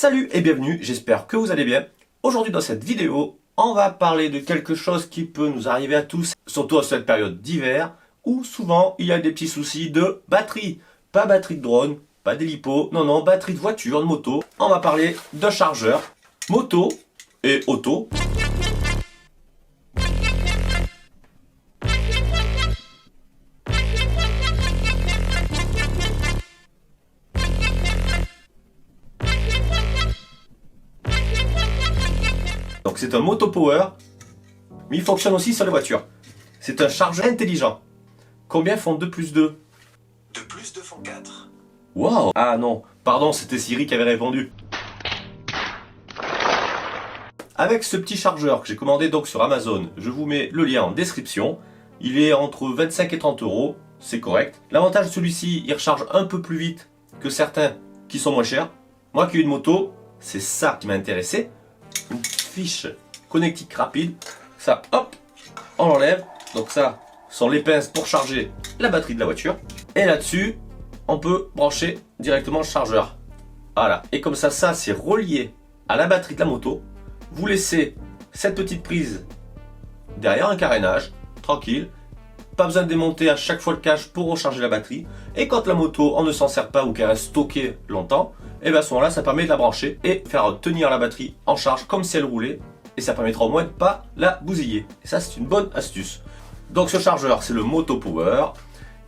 Salut et bienvenue, j'espère que vous allez bien. Aujourd'hui dans cette vidéo, on va parler de quelque chose qui peut nous arriver à tous, surtout à cette période d'hiver, où souvent il y a des petits soucis de batterie. Pas batterie de drone, pas d'hélipo, non, batterie de voiture, de moto. On va parler de chargeur, moto et auto. Donc c'est un moto power, mais il fonctionne aussi sur les voitures. C'est un chargeur intelligent. Combien font 2 plus 2? 2 plus 2 font 4. Wow! Ah non, pardon, c'était Siri qui avait répondu. Avec ce petit chargeur que j'ai commandé donc sur Amazon, je vous mets le lien en description. Il est entre 25 et 30 euros, c'est correct. L'avantage de celui-ci, il recharge un peu plus vite que certains qui sont moins chers. Moi qui ai une moto, c'est ça qui m'a intéressé. Une fiche connectique rapide. Ça, hop, on l'enlève. Donc ça, sont les pinces pour charger la batterie de la voiture. Et là-dessus, on peut brancher directement le chargeur. Voilà. Et comme ça c'est relié à la batterie de la moto. Vous laissez cette petite prise derrière un carénage, tranquille. Pas besoin de démonter à chaque fois le cache pour recharger la batterie. Et quand la moto, on ne s'en sert pas ou qu'elle reste stockée longtemps, et bien à ce moment-là, ça permet de la brancher et faire tenir la batterie en charge comme si elle roulait. Et ça permettra au moins de ne pas la bousiller. Et ça, c'est une bonne astuce. Donc ce chargeur, c'est le Moto Power.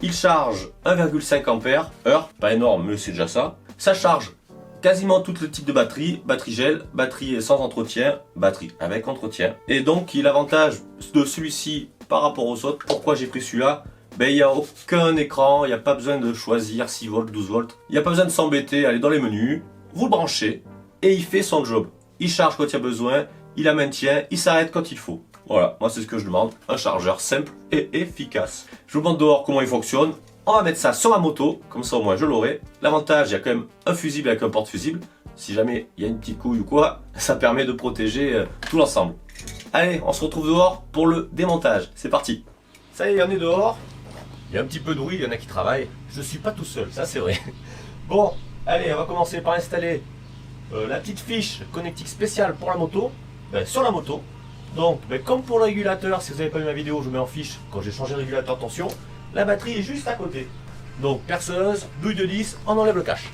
Il charge 1,5 ampères heure, pas énorme, mais c'est déjà ça. Ça charge quasiment tout le type de batterie, batterie gel, batterie sans entretien, batterie avec entretien. Et donc l'avantage de celui-ci par rapport aux autres, pourquoi j'ai pris celui-là, il n'y a aucun écran, il n'y a pas besoin de choisir 6 volts, 12 volts. Il n'y a pas besoin de s'embêter, aller dans les menus, vous le branchez et il fait son job. Il charge quand il y a besoin, il la maintient, il s'arrête quand il faut. Voilà, moi c'est ce que je demande, un chargeur simple et efficace. Je vous montre dehors comment il fonctionne. On va mettre ça sur ma moto, comme ça au moins je l'aurai. L'avantage, il y a quand même un fusible avec un porte-fusible. Si jamais il y a une petite couille ou quoi, ça permet de protéger tout l'ensemble. Allez, on se retrouve dehors pour le démontage. C'est parti. Ça y est, on est dehors. Il y a un petit peu de bruit, il y en a qui travaillent. Je suis pas tout seul, ça c'est vrai. Bon, allez, on va commencer par installer la petite fiche connectique spéciale pour la moto. Sur la moto. Donc, comme pour le régulateur, si vous n'avez pas vu ma vidéo, je mets en fiche quand j'ai changé le régulateur de tension. La batterie est juste à côté. Donc, perceuse, douille de 10, on enlève le cache.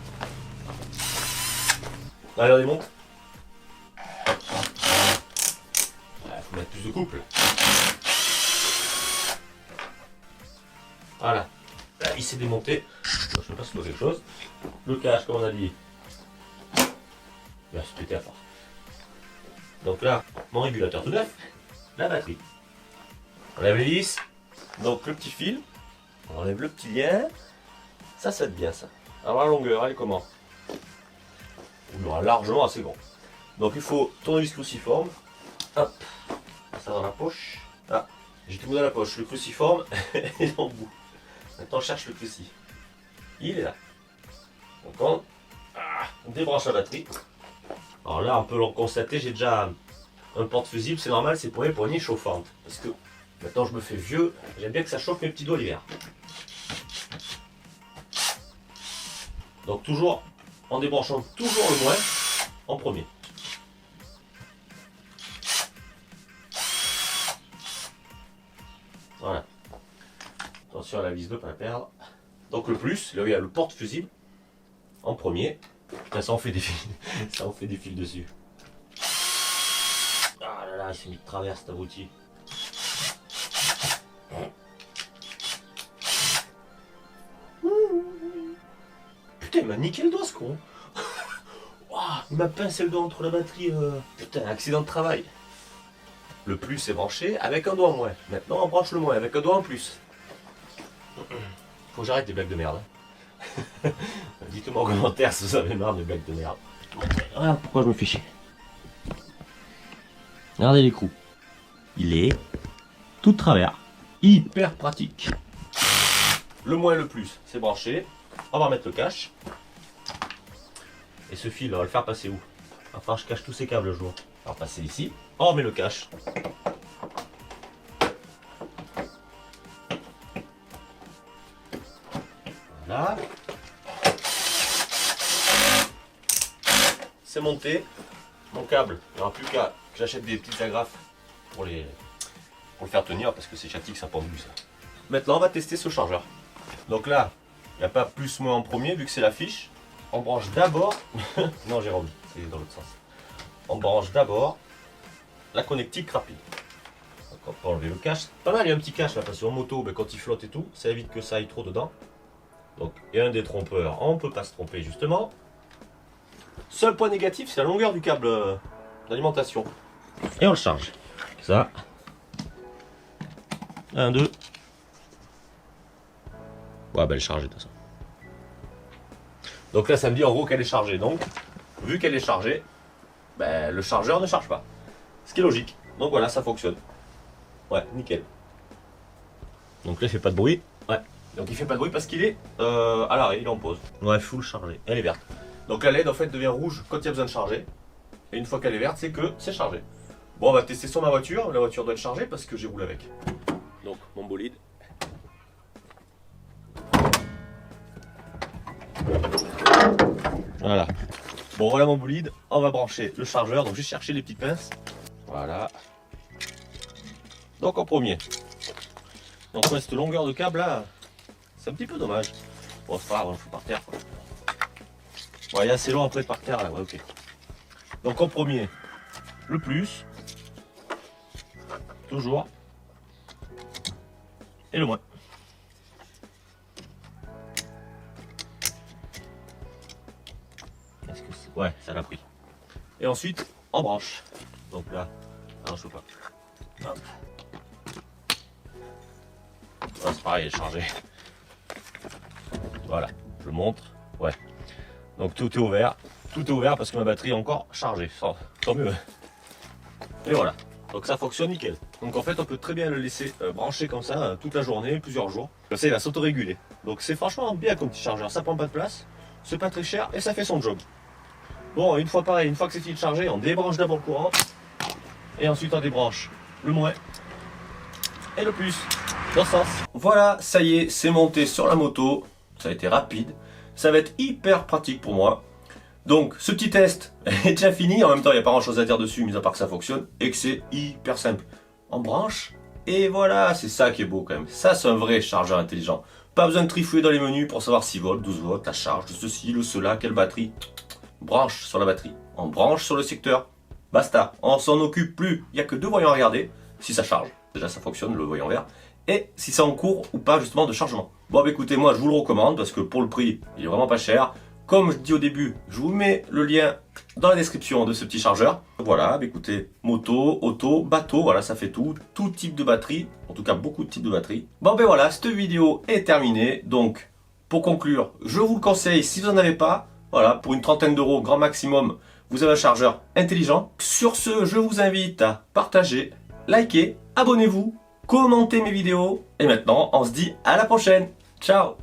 Allez, on démonte. Il faut mettre plus de couple. Voilà. Là, il s'est démonté. Je ne sais pas si c'est quelque chose. Le cache, comme on a dit, il va se péter à force. Donc là, mon régulateur tout neuf. La batterie. On enlève les vis. Donc le petit fil. On enlève le petit lien. Ça va être bien ça. Alors la longueur, elle est comment? Il aura largement assez grand. Donc il faut tourner le cruciforme. Hop. Ça dans la poche. Ah, j'ai tout mis dans la poche. Le cruciforme est en bout. Maintenant on cherche le cruci. Il est là. Donc on débranche la batterie. Alors là on peut le constater, j'ai déjà un porte-fusible, c'est normal, c'est pour les poignées chauffantes. Parce que maintenant je me fais vieux, j'aime bien que ça chauffe mes petits doigts l'hiver. Donc toujours en débranchant toujours le moins en premier. Voilà. Attention à la vis de ne pas la perdre. Donc le plus, là où il y a le porte-fusible, en premier. Putain, ça en fait des fils. Ça en fait des fils dessus. Ah là là, il s'est mis de travers cet abruti. Putain, il m'a niqué le doigt ce con. Wow, il m'a pincé le doigt entre la batterie. Putain, accident de travail. Le plus est branché avec un doigt en moins. Maintenant on branche le moins avec un doigt en plus. Faut que j'arrête des blagues de merde. Dites-moi en commentaire si vous avez marre des blagues de merde. Regarde pourquoi je me fais chier. Regardez l'écrou. Il est tout de travers. Hyper pratique. Le moins et le plus, c'est branché. On va remettre le cache. Et ce fil, on va le faire passer où? Enfin, je cache tous ces câbles le jour. On va passer ici. On remet le cache. Voilà. c'est monté. Mon câble, il n'y aura plus qu'à que j'achète des petites agrafes pour le faire tenir parce que c'est chatique, ça pendu ça. Maintenant on va tester ce chargeur. Donc là, il n'y a pas plus moins en premier vu que c'est la fiche. On branche d'abord, non Jérôme, c'est dans l'autre sens. On branche d'abord la connectique rapide. Donc on peut enlever le cache. Pas mal, il y a un petit cache là parce qu'en moto, ben, quand il flotte et tout, ça évite que ça aille trop dedans. Donc il y a un des trompeurs, on ne peut pas se tromper justement. Seul point négatif, c'est la longueur du câble d'alimentation. Et on le charge. Ça. 1, 2. Ouais, ben elle est chargée de toute façon. Donc là, ça me dit en gros qu'elle est chargée. Donc, vu qu'elle est chargée, ben, le chargeur ne charge pas. Ce qui est logique. Donc voilà, ça fonctionne. Ouais, nickel. Donc là, il fait pas de bruit. Ouais. Donc il fait pas de bruit parce qu'il est à l'arrêt, il est en pause. Ouais, full chargé. Elle est verte. Donc la LED en fait devient rouge quand il y a besoin de charger. Et une fois qu'elle est verte, c'est que c'est chargé. Bon, on va tester sur ma voiture. La voiture doit être chargée parce que j'ai roulé avec. Donc mon bolide. Voilà. Bon, voilà mon bolide. On va brancher le chargeur. Donc je vais chercher les petites pinces. Voilà. Donc en premier. Donc ouais, cette longueur de câble là, c'est un petit peu dommage. Bon, c'est pas grave, on le fout par terre. Ouais, il est assez long après par terre là, ouais, ok. Donc en premier, le plus. Toujours. Et le moins. Est-ce que c'est... Ouais, ça l'a pris. Et ensuite, en branche. Donc là, non, je peux pas. Hop. Ouais, c'est pareil, elle est chargée. Voilà, je montre. Ouais. Donc tout est ouvert. Tout est ouvert parce que ma batterie est encore chargée. Tant mieux. Et voilà. Donc ça fonctionne nickel. Donc en fait, on peut très bien le laisser brancher comme ça toute la journée, plusieurs jours. Comme ça, il va s'autoréguler. Donc c'est franchement bien comme petit chargeur. Ça prend pas de place, c'est pas très cher et ça fait son job. Bon, une fois pareil, une fois que c'est fini de charger, on débranche d'abord le courant. Et ensuite on débranche le moins et le plus. Dans ce sens. Voilà, ça y est, c'est monté sur la moto. Ça a été rapide. Ça va être hyper pratique pour moi. Donc, ce petit test est déjà fini. En même temps, il n'y a pas grand chose à dire dessus, mis à part que ça fonctionne et que c'est hyper simple. On branche et voilà, c'est ça qui est beau quand même. Ça, c'est un vrai chargeur intelligent. Pas besoin de trifouiller dans les menus pour savoir 6 volts, 12 volts, la charge de ceci, le cela, quelle batterie. Branche sur la batterie. On branche sur le secteur. Basta, on s'en occupe plus. Il n'y a que 2 voyants à regarder si ça charge. Déjà, ça fonctionne, le voyant vert. Et si c'est en cours ou pas justement de chargement. Bon bah écoutez, moi je vous le recommande parce que pour le prix, il est vraiment pas cher. Comme je dis au début, je vous mets le lien dans la description de ce petit chargeur. Voilà, bah écoutez, moto, auto, bateau, voilà, ça fait tout type de batterie, en tout cas beaucoup de types de batterie. Bon ben voilà, cette vidéo est terminée. Donc pour conclure, je vous le conseille si vous n'en avez pas. Voilà, pour une trentaine d'euros grand maximum, vous avez un chargeur intelligent. Sur ce, je vous invite à partager, liker, abonnez-vous, commentez mes vidéos. Et maintenant, on se dit à la prochaine. Ciao!